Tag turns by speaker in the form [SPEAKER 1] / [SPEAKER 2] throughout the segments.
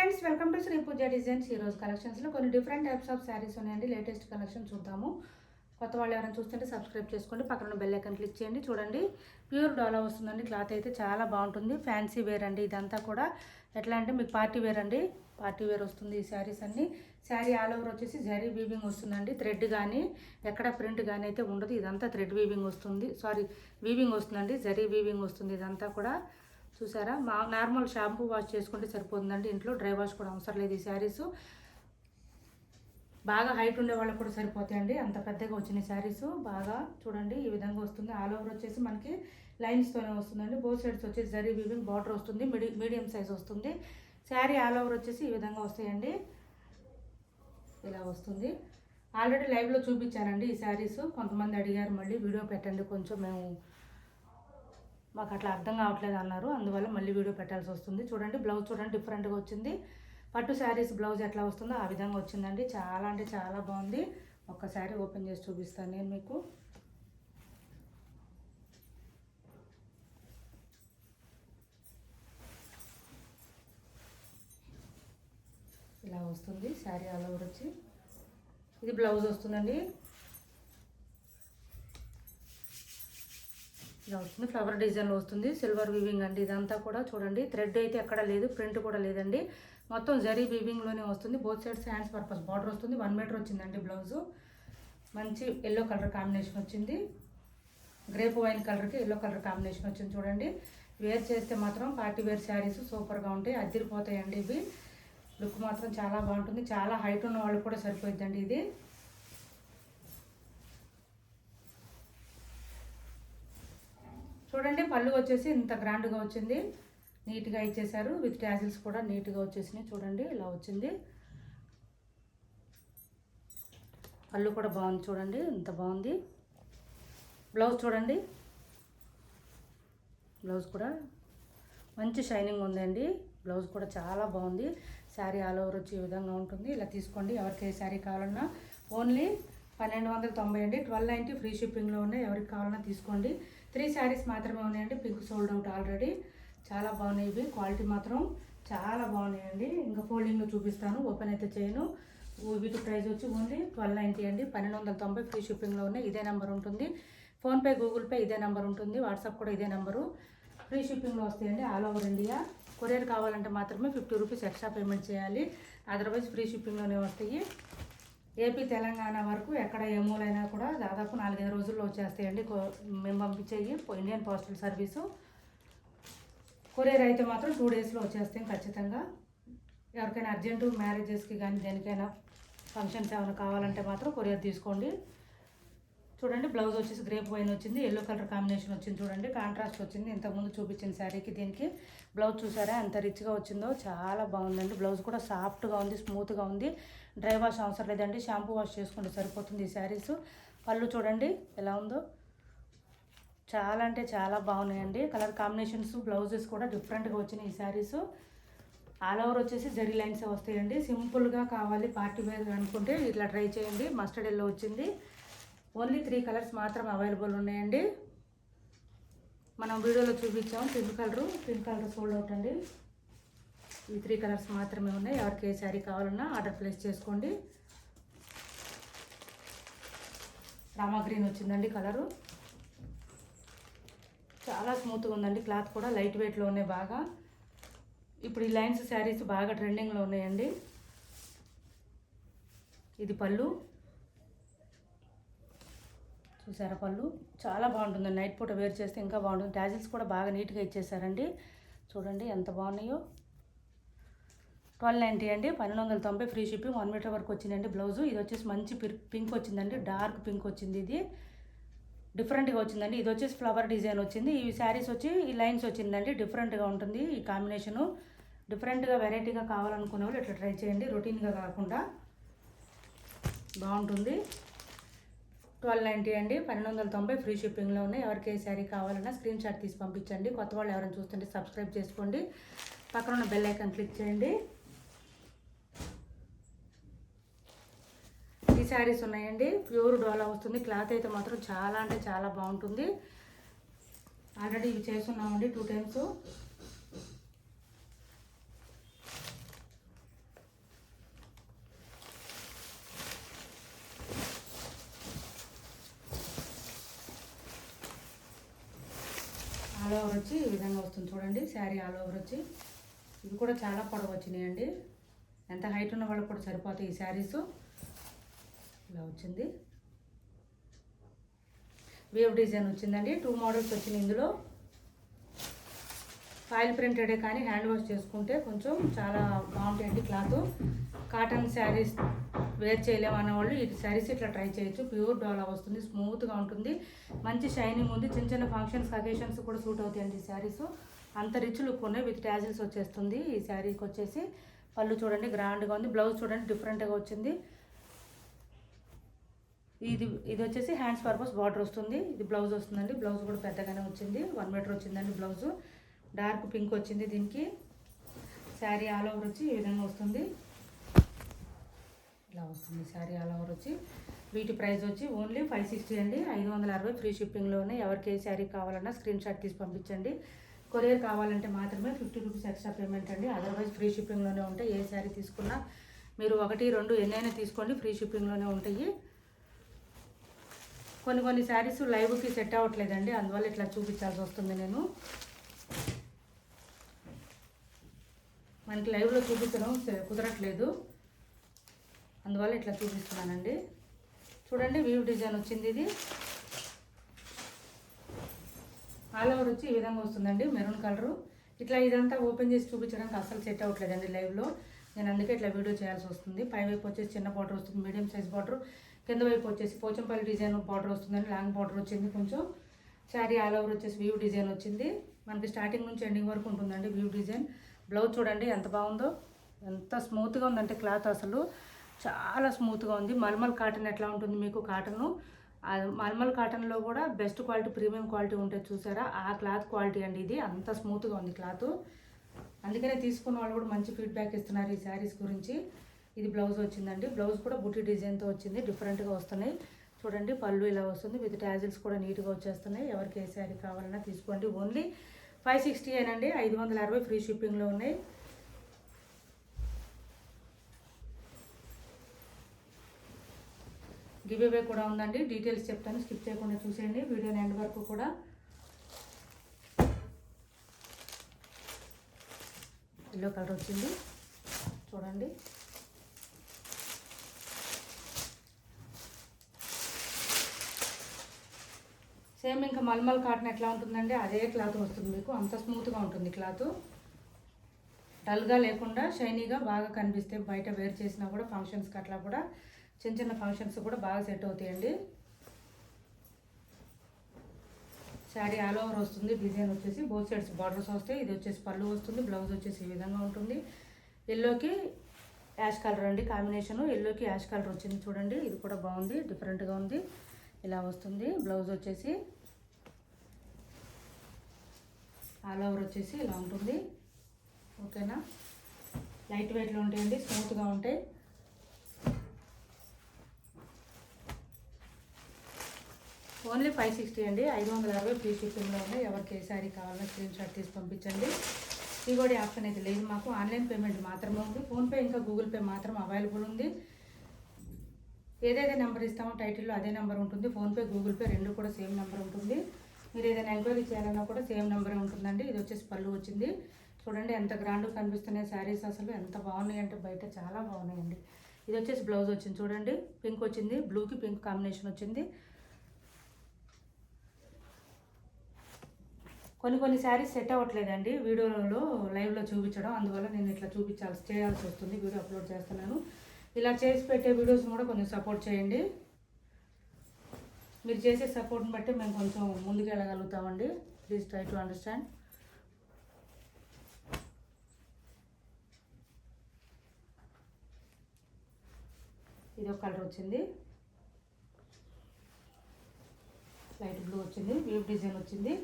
[SPEAKER 1] Friends, welcome to Shri Pooja designs. ఈరోజు కలెక్షన్స్లో కొన్ని డిఫరెంట్ టైప్స్ ఆఫ్ శారీస్ ఉన్నాయండి. లేటెస్ట్ కలెక్షన్ చూద్దాము. కొత్త వాళ్ళు ఎవరైనా చూస్తుంటే సబ్స్క్రైబ్ చేసుకోండి, పక్కన బెల్ ఐకాన్ క్లిక్ చేయండి. చూడండి, ప్యూర్ డోలా వస్తుందండి. క్లాత్ అయితే చాలా బాగుంటుంది. ఫ్యాన్సీ వేర్ అండి. ఇదంతా కూడా ఎట్లా అంటే మీకు పార్టీ వేర్ అండి. పార్టీ వేర్ వస్తుంది ఈ శారీస్ అన్ని. శారీ ఆల్ ఓవర్ వచ్చేసి జరీ వీవింగ్ వస్తుందండి. థ్రెడ్ కానీ ఎక్కడ ప్రింట్ కానీ అయితే ఉండదు. ఇదంతా థ్రెడ్ వీవింగ్ వస్తుంది, వీవింగ్ వస్తుందండి. జరీ వీవింగ్ వస్తుంది. ఇదంతా కూడా చూసారా, నార్మల్ షాంపూ వాష్ చేసుకుంటే సరిపోతుందండి. ఇంట్లో డ్రై వాష్ కూడా అవసరం లేదు. ఈ శారీస్ బాగా హైట్ ఉండే వాళ్ళకి కూడా సరిపోతాయండి. అంత పెద్దగా వచ్చిన శారీస్ బాగా చూడండి, ఈ విధంగా వస్తుంది. ఆల్ ఓవర్ వచ్చేసి మనకి లైన్స్తోనే వస్తుందండి. బోత్ సైడ్స్ వచ్చేసి జరీ వీవింగ్ బార్డర్ వస్తుంది. మీడియం సైజ్ వస్తుంది. శారీ ఆల్ ఓవర్ వచ్చేసి ఈ విధంగా వస్తాయండి. ఇలా వస్తుంది. ఆల్రెడీ లైవ్లో చూపించానండి ఈ శారీస్. కొంతమంది అడిగారు మళ్ళీ వీడియో పెట్టండి, కొంచెం మాకు అట్లా అర్థం కావట్లేదు అన్నారు. అందువల్ల మళ్ళీ వీడియో పెట్టాల్సి వస్తుంది. చూడండి, బ్లౌజ్ చూడండి డిఫరెంట్గా వచ్చింది. పట్టు శారీస్ బ్లౌజ్ ఎట్లా వస్తుందో ఆ విధంగా వచ్చిందండి. చాలా అంటే చాలా బాగుంది. ఒక్క శారీ ఓపెన్ చేసి చూపిస్తాను నేను మీకు. ఇలా వస్తుంది శారీ ఆల్ ఓవర్ వచ్చి. ఇది బ్లౌజ్ వస్తుందండి. ఇలా వస్తుంది, ఫ్లవర్ డిజైన్లో వస్తుంది. సిల్వర్ వీవింగ్ అండి. ఇదంతా కూడా చూడండి, థ్రెడ్ అయితే ఎక్కడ లేదు, ప్రింట్ కూడా లేదండి. మొత్తం జరీ వీవింగ్లోనే వస్తుంది. Both sides hands purpose border వస్తుంది. 1 మీటర్ వచ్చిందండి బ్లౌజు. మంచి ఎల్లో కలర్ కాంబినేషన్ వచ్చింది. గ్రేప్ వైన్ కలర్కి ఎల్లో కలర్ కాంబినేషన్ వచ్చింది. చూడండి, వేర్ చేస్తే మాత్రం పార్టీ వేర్ శారీస్ సూపర్గా ఉంటాయి, అదిరిపోతాయండి. ఇవి లుక్ మాత్రం చాలా బాగుంటుంది. చాలా హైట్ ఉన్న వాళ్ళు కూడా సరిపోయిద్దండి ఇది. చూడండి, పళ్ళు వచ్చేసి ఇంత గ్రాండ్గా వచ్చింది. నీట్గా ఇచ్చేసారు. విత్ ట్యాజిల్స్ కూడా నీట్గా వచ్చేసినాయి. చూడండి, ఇలా వచ్చింది. పళ్ళు కూడా బాగుంది. చూడండి, ఇంత బాగుంది. బ్లౌజ్ చూడండి, బ్లౌజ్ కూడా మంచి షైనింగ్ ఉందండి. బ్లౌజ్ కూడా చాలా బాగుంది. శారీ ఆల్ ఓవర్ వచ్చి ఈ విధంగా ఉంటుంది. ఇలా తీసుకోండి. ఎవరికి ఏ శారీ కావాలన్నా ఓన్లీ 1290 అండి. 1290 ఫ్రీ షిప్పింగ్లో ఉన్నాయి. ఎవరికి కావాలన్నా తీసుకోండి. 3 శారీస్ మాత్రమే ఉన్నాయండి. Pink sold out already. చాలా బాగున్నాయి ఇవి. క్వాలిటీ మాత్రం చాలా బాగున్నాయండి. ఇంకా ఫోల్డింగ్లో చూపిస్తాను, ఓపెన్ అయితే చేయను. వీటి ప్రైస్ వచ్చి ఓన్లీ 1290 అండి. 1290 ఫ్రీ షిప్పింగ్లో ఉన్నాయి. ఇదే నెంబర్ ఉంటుంది. ఫోన్పే, గూగుల్ పే ఇదే నెంబర్ ఉంటుంది. వాట్సాప్ కూడా ఇదే నెంబరు. ఫ్రీ షిప్పింగ్లో వస్తాయండి ఆల్ ఓవర్ ఇండియా. కొరియర్ కావాలంటే మాత్రమే 50 రూపీస్ ఎక్స్ట్రా పేమెంట్ చేయాలి. అదర్వైజ్ ఫ్రీ షిప్పింగ్లోనే వస్తాయి. ఏపీ, తెలంగాణ వరకు ఎక్కడ ఏ మూలైనా కూడా దాదాపు 4-5 రోజుల్లో వచ్చేస్తాయండి. మేము పంపించేవి ఇండియన్ పోస్టల్ సర్వీసు. కొరియర్ అయితే మాత్రం 2 డేస్లో వచ్చేస్తాయి ఖచ్చితంగా. ఎవరికైనా అర్జెంటు మ్యారేజెస్కి కానీ దేనికైనా ఫంక్షన్స్ ఏమైనా కావాలంటే మాత్రం కొరియర్ తీసుకోండి. చూడండి, బ్లౌజ్ వచ్చేసి గ్రేప్ వైన్ వచ్చింది. ఎల్లో కలర్ కాంబినేషన్ వచ్చింది. చూడండి, కాంట్రాస్ట్ వచ్చింది. ఇంతకుముందు చూపించిన శారీకి దీనికి బ్లౌజ్ చూసారా ఎంత రిచ్గా వచ్చిందో. చాలా బాగుందండి. బ్లౌజ్ కూడా సాఫ్ట్గా ఉంది, స్మూత్గా ఉంది. డ్రై వాష్ అవసరం లేదండి, షాంపూ వాష్ చేసుకుంటే సరిపోతుంది ఈ శారీస్. పళ్ళు చూడండి ఎలా ఉందో. చాలా అంటే చాలా బాగున్నాయండి. కలర్ కాంబినేషన్స్, బ్లౌజెస్ కూడా డిఫరెంట్గా వచ్చినాయి ఈ శారీస్. ఆల్ ఓవర్ వచ్చేసి జరీ లైన్స్ వస్తాయండి. సింపుల్గా కావాలి పార్టీ వేర్ అనుకుంటే ఇట్లా ట్రై చేయండి. మస్టర్డ్ ఎల్లో వచ్చింది. ఓన్లీ 3 కలర్స్ మాత్రం అవైలబుల్ ఉన్నాయండి. మనం వీడియోలో చూపించాము పింక్ కలర్ సోల్డ్ అవుట్ అండి. ఈ 3 కలర్స్ మాత్రమే ఉన్నాయి. ఎవరికి ఏ శారీ కావాలన్నా ఆర్డర్ ప్లేస్ చేసుకోండి. రామా గ్రీన్ వచ్చిందండి కలరు. చాలా స్మూత్గా ఉందండి. క్లాత్ కూడా లైట్ వెయిట్లో ఉన్నాయి బాగా. ఇప్పుడు ఈ లైన్స్ శారీస్ బాగా ట్రెండింగ్లో ఉన్నాయండి. ఇది పళ్ళు చూసారా, పళ్ళు చాలా బాగుంటుంది. నైట్ పూట వేర్ చేస్తే ఇంకా బాగుంటుంది. ట్యాజిల్స్ కూడా బాగా నీట్గా ఇచ్చేసారండి. చూడండి ఎంత బాగున్నాయో. 1290 అండి. 1290 ఫ్రీ షిప్పింగ్. 1 మీటర్ వరకు వచ్చిందండి బ్లౌజు. ఇది వచ్చేసి మంచి పింక్ వచ్చిందండి. డార్క్ పింక్ వచ్చింది. ఇది డిఫరెంట్గా వచ్చిందండి. ఇది వచ్చేసి ఫ్లవర్ డిజైన్ వచ్చింది. ఈ శారీస్ వచ్చి ఈ లైన్స్ వచ్చిందండి. డిఫరెంట్గా ఉంటుంది ఈ కాంబినేషను. డిఫరెంట్గా వెరైటీగా కావాలనుకునే వాళ్ళు ఇట్లా ట్రై చేయండి. రొటీన్గా కాకుండా బాగుంటుంది. 1290 అండి. 1290 ఫ్రీ షిప్పింగ్లో ఉన్నాయి. ఎవరికి ఏ శారీ కావాలన్నా స్క్రీన్ షాట్ తీసి పంపించండి. కొత్త వాళ్ళు ఎవరైనా చూస్తుంటే సబ్స్క్రైబ్ చేసుకోండి, పక్కన ఉన్న బెల్ ఐకాన్ క్లిక్ చేయండి. ఈ శారీస్ ఉన్నాయండి. ప్యూర్ డోలా వస్తుంది. క్లాత్ అయితే మాత్రం చాలా అంటే చాలా బాగుంటుంది. ఆల్రెడీ ఇవి చేస్తున్నామండి 2 టైమ్స్. వచ్చి ఈ విధంగా వస్తుంది చూడండి. శారీ ఆల్ ఓవర్ వచ్చి ఇవి కూడా చాలా పొడవు వచ్చినాయండి. ఎంత హైట్ ఉన్న వాళ్ళకి కూడా సరిపోతాయి ఈ శారీస్. ఇలా వచ్చింది. వేవ్ డిజైన్ వచ్చిందండి. 2 మోడల్స్ వచ్చినాయి ఇందులో. ఫాయిల్ ప్రింటెడే కానీ హ్యాండ్ వాష్ చేసుకుంటే కొంచెం చాలా బాగుంటాయండి క్లాత్. కాటన్ శారీస్ వేర్ చేయలేమన్న వాళ్ళు ఈ శారీస్ ఇట్లా ట్రై చేయొచ్చు. ప్యూర్ డోలా వస్తుంది, స్మూత్గా ఉంటుంది, మంచి షైనింగ్ ఉంది. చిన్న చిన్న ఫంక్షన్స్ అకేషన్స్ కూడా సూట్ అవుతాయండి ఈ శారీస్. అంత రిచ్ లుక్ ఉన్నాయి. విత్ ట్యాజిల్స్ వచ్చేస్తుంది ఈ శారీకి వచ్చేసి. పళ్ళు చూడండి గ్రాండ్గా ఉంది. బ్లౌజ్ చూడండి డిఫరెంట్గా వచ్చింది. ఇది వచ్చేసి హ్యాండ్స్ పర్పస్ బార్డర్ వస్తుంది. ఇది బ్లౌజ్ వస్తుందండి. బ్లౌజ్ కూడా పెద్దగానే వచ్చింది. 1 మీటర్ వచ్చిందండి బ్లౌజు. డార్క్ పింక్ వచ్చింది దీనికి. శారీ ఆల్ ఓవర్ వచ్చి ఈ విధంగా వస్తుంది. ఇలా వస్తుంది శారీ ఆల్ ఓవర్ వచ్చి. వీటి ప్రైస్ వచ్చి ఓన్లీ 560 అండి. 560 ఫ్రీ షిప్పింగ్లోనే. ఎవరికి ఏ శారీ కావాలన్నా స్క్రీన్ షాట్ తీసి పంపించండి. కొరియర్ కావాలంటే మాత్రమే 50 రూపీస్ ఎక్స్ట్రా పేమెంట్ అండి. అదర్వైజ్ ఫ్రీ షిప్పింగ్లోనే ఉంటాయి. ఏ శారీ తీసుకున్నా మీరు 1, 2 ఎన్నైనా తీసుకోండి, ఫ్రీ షిప్పింగ్లోనే ఉంటాయి. కొన్ని శారీస్ లైవ్కి సెట్ అవ్వట్లేదండి, అందువల్ల ఇట్లా చూపించాల్సి వస్తుంది. నేను మనకి లైవ్లో చూపించడం కుదరట్లేదు, అందువల్ల ఇట్లా చూపిస్తున్నానండి. చూడండి వీవ్ డిజైన్ వచ్చింది. ఇది ఆల్ ఓవర్ వచ్చి ఈ విధంగా వస్తుందండి, మెరూన్ కలరు. ఇట్లా ఇదంతా ఓపెన్ చేసి చూపించడానికి అస్సలు సెట్ అవ్వట్లేదండి లైవ్లో. నేను అందుకే ఇట్లా వీడియో చేయాల్సి వస్తుంది. పై వైపు వచ్చేసి చిన్న బార్డర్ వస్తుంది, మీడియం సైజ్ బార్డర్. కింద వైపు వచ్చేసి పోచంపల్లి డిజైన్ బార్డర్ వస్తుందండి, లాంగ్ బార్డర్ వచ్చింది కొంచెం. శారీ ఆల్ ఓవర్ వచ్చేసి వీవ్ డిజైన్ వచ్చింది. మనకి స్టార్టింగ్ నుంచి ఎండింగ్ వరకు ఉంటుందండి వీవ్ డిజైన్. బ్లౌజ్ చూడండి ఎంత బాగుందో, ఎంత స్మూత్గా ఉందంటే క్లాత్ అసలు చాలా స్మూత్గా ఉంది. మల్మల్ కాటన్ ఎట్లా ఉంటుంది మీకు కాటను, మల్మల్ కాటన్లో కూడా బెస్ట్ క్వాలిటీ ప్రీమియం క్వాలిటీ ఉంటుంది చూసారా, ఆ క్లాత్ క్వాలిటీ అండి ఇది. అంత స్మూత్గా ఉంది క్లాత్. అందుకనే తీసుకున్న వాళ్ళు కూడా మంచి ఫీడ్బ్యాక్ ఇస్తున్నారు ఈ శారీస్ గురించి. ఇది బ్లౌజ్ వచ్చిందండి. బ్లౌజ్ కూడా బుటీ డిజైన్తో వచ్చింది, డిఫరెంట్గా వస్తున్నాయి చూడండి. పళ్ళు ఇలా వస్తుంది, విత్ ట్యాజిల్స్ కూడా నీట్గా వచ్చేస్తున్నాయి. ఎవరికి ఏ శారీ కావాలన్నా తీసుకోండి. ఓన్లీ 560 ఏనండి. 560 ఫ్రీ షిప్పింగ్లో ఉన్నాయి. గివ్ అవే కూడా ఉందండి. డీటెయిల్స్ చెప్తాను, స్కిప్ చేయకుండా చూసేయండి వీడియోని ఎండ్ వరకు కూడా. ఎల్లో కలర్ వచ్చింది చూడండి. సేమ్ ఇంకా మల్మల్ కాటన్ ఎట్లా ఉంటుందండి అదే క్లాత్ వస్తుంది మీకు. అంత స్మూత్గా ఉంటుంది క్లాత్, డల్గా లేకుండా షైనీగా బాగా కనిపిస్తే బయట వేర్ చేసినా కూడా ఫంక్షన్స్కి అట్లా కూడా చిన్న చిన్న ఫంక్షన్స్ కూడా బాగా సెట్ అవుతాయండి. శారీ ఆల్ ఓవర్ వస్తుంది. డిజైన్ వచ్చేసి బోత్ సైడ్స్ బార్డర్స్ వస్తాయి. ఇది వచ్చేసి పళ్ళు వస్తుంది. బ్లౌజ్ వచ్చేసి ఈ విధంగా ఉంటుంది. ఎల్లోకి యాష్ కలర్ అండి కాంబినేషను. ఎల్లోకి యాష్ కలర్ వచ్చింది చూడండి. ఇది కూడా బాగుంది, డిఫరెంట్గా ఉంది. ఇలా వస్తుంది. బ్లౌజ్ వచ్చేసి ఆల్ ఓవర్ వచ్చేసి ఇలా ఉంటుంది. ఓకేనా, లైట్ వెయిట్లో ఉంటాయండి, స్మూత్గా ఉంటాయి. ఓన్లీ 560 అండి. 560 ఫ్రీ షిప్పింగ్లో ఉన్నాయి. ఎవరికి ఏ శారీ కావాలన్నా స్క్రీన్ షాట్ తీసి పంపించండి. సిఓడి ఆప్షన్ అయితే లేదు మాకు, ఆన్లైన్ పేమెంట్ మాత్రమే ఉంది. ఫోన్పే ఇంకా గూగుల్ పే మాత్రం అవైలబుల్ ఉంది. ఏదైతే నెంబర్ ఇస్తామో టైటిల్లో అదే నెంబర్ ఉంటుంది. ఫోన్పే గూగుల్ పే రెండు కూడా సేమ్ నెంబర్ ఉంటుంది. మీరు ఏదైనా ఎంక్వైరీ చేయాలన్నా కూడా సేమ్ నెంబరే ఉంటుందండి. ఇది వచ్చేసి పళ్ళు వచ్చింది చూడండి. ఎంత గ్రాండ్గా కనిపిస్తున్నాయి శారీస్, అసలు ఎంత బాగున్నాయి అంటే బయట చాలా బాగున్నాయండి. ఇది వచ్చేసి బ్లౌజ్ వచ్చింది చూడండి, పింక్ వచ్చింది, బ్లూకి పింక్ కాంబినేషన్ వచ్చింది. కొన్ని శారీస్ సెట్ అవ్వట్లేదండి వీడియోలో లైవ్లో చూపించడం, అందువల్ల నేను ఇట్లా చేయాల్సి వస్తుంది. వీడియో అప్లోడ్ చేస్తున్నాను. ఇలా చేసి పెట్టే వీడియోస్ కూడా కొంచెం సపోర్ట్ చేయండి. మీరు చేసే సపోర్ట్ని బట్టి మేము కొంచెం ముందుకు వెళ్ళగలుగుతామండి. Please try to understand. ఇది ఒక కలర్ వచ్చింది, లైట్ బ్లూ వచ్చింది, వీవ్ డిజైన్ వచ్చింది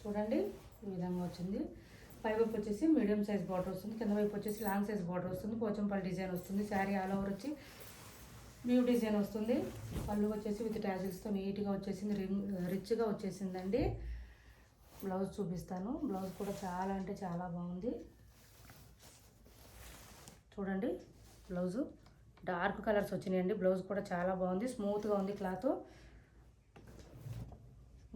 [SPEAKER 1] చూడండి. ఈ విధంగా వచ్చింది. పై వైపు వచ్చేసి మీడియం సైజ్ బార్డర్ వస్తుంది, కింద వైపు వచ్చేసి లాంగ్ సైజ్ బార్డర్ వస్తుంది. పోచంపల్లి డిజైన్ వస్తుంది. శారీ ఆల్ ఓవర్ వచ్చి వ్యూ డిజైన్ వస్తుంది. పళ్ళు వచ్చేసి విత్ ట్యాజిల్స్తో నీట్గా వచ్చేసింది, రిచ్గా వచ్చేసిందండి. బ్లౌజ్ చూపిస్తాను. బ్లౌజ్ కూడా చాలా అంటే చాలా బాగుంది చూడండి. బ్లౌజు డార్క్ కలర్స్ వచ్చినాయండి. బ్లౌజ్ కూడా చాలా బాగుంది, స్మూత్గా ఉంది క్లాత్.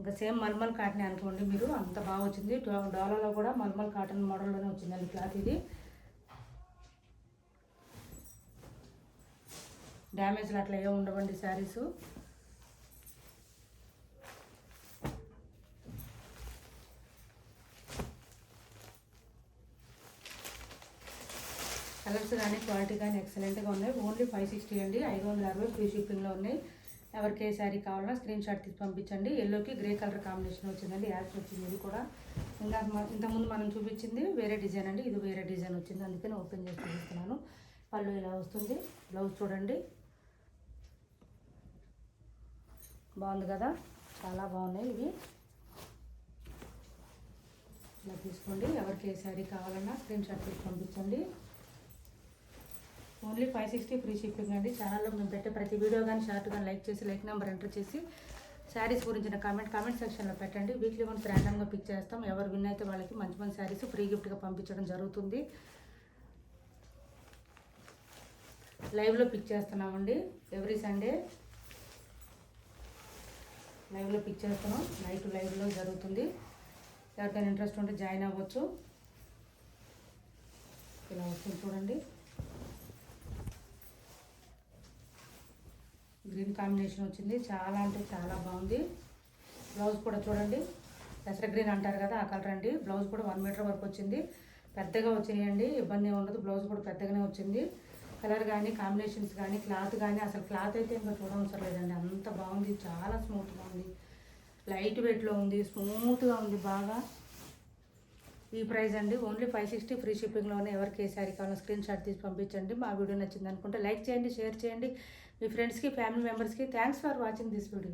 [SPEAKER 1] ఇంకా సేమ్ మల్మల్ కాటన్ అనుకోండి మీరు, అంత బాగా వచ్చింది. డోలాలో కూడా మల్మల్ కాటన్ మోడల్లోనే వచ్చిందండి క్లాత్. ఇది డ్యామేజ్లు అట్లా ఏమి ఉండవండి శారీసు. కలర్స్ కానీ క్వాలిటీ కానీ ఎక్సలెంట్గా ఉన్నాయి. ఓన్లీ 560 అండి, 560 ఫ్రీ షిప్పింగ్లో ఉన్నాయి. ఎవరికి ఏ శారీ కావాలన్నా స్క్రీన్ షాట్ తీసి పంపించండి. ఎల్లోకి గ్రే కలర్ కాంబినేషన్ వచ్చిందండి, యాష్ వచ్చింది. ఇది కూడా ఇంతకుముందు మనం చూపించింది వేరే డిజైన్ అండి, ఇది వేరే డిజైన్ వచ్చింది, అందుకని ఓపెన్ చేసి చూపిస్తున్నాను. పళ్ళు ఇలా వస్తుంది. బ్లౌజ్ చూడండి, బాగుంది కదా, చాలా బాగున్నాయి ఇవి. ఇలా తీసుకోండి. ఎవరికి ఏ శారీ కావాలన్నా స్క్రీన్ షాట్ తీసి పంపించండి. ఓన్లీ 560 ఫ్రీ షిప్పింగ్ అండి. ఛానల్లో మేము పెట్టే ప్రతి వీడియో కానీ షార్ట్ కానీ లైక్ చేసి లైక్ నెంబర్ ఎంటర్ చేసి శారీస్ గురించిన కామెంట్ సెక్షన్లో పెట్టండి. వీక్లీ వన్స్ ర్యాండమ్గా పిక్ చేస్తాం. ఎవరు విన్ అయితే వాళ్ళకి మంచి మంచి శారీస్ ఫ్రీ గిఫ్ట్గా పంపించడం జరుగుతుంది. లైవ్లో పిక్ చేస్తున్నామండి, ఎవ్రీ సండే లైవ్లో పిక్ చేస్తున్నాం. నైట్ లైవ్లో జరుగుతుంది. ఎవరికైనా ఇంట్రెస్ట్ ఉంటే జాయిన్ అవ్వచ్చు. ఇలా వస్తుంది చూడండి, గ్రీన్ కాంబినేషన్ వచ్చింది, చాలా అంటే చాలా బాగుంది. బ్లౌజ్ కూడా చూడండి, దసరా గ్రీన్ అంటారు కదా ఆ కలర్ అండి. బ్లౌజ్ కూడా 1 మీటర్ వరకు వచ్చింది, పెద్దగా వచ్చినాయండి, ఇబ్బంది ఏమి ఉండదు. బ్లౌజ్ కూడా పెద్దగానే వచ్చింది. కలర్ కానీ కాంబినేషన్స్ కానీ క్లాత్ కానీ, అసలు క్లాత్ అయితే ఇంకా చూడవసరం లేదండి, అంత బాగుంది. చాలా స్మూత్గా ఉంది, లైట్ వెయిట్లో ఉంది, స్మూత్గా ఉంది బాగా. ఈ ప్రైస్ అండి, ఓన్లీ 560 ఫ్రీ షిప్పింగ్లోనే. ఎవరికి ఏ శారీ కావాలో స్క్రీన్ షాట్ తీసి పంపించండి. మా వీడియో నచ్చింది అనుకుంటే లైక్ చేయండి, షేర్ చేయండి మీ ఫ్రెండ్స్కి, ఫ్యామిలీ మెంబర్స్కి. Thanks for watching this video.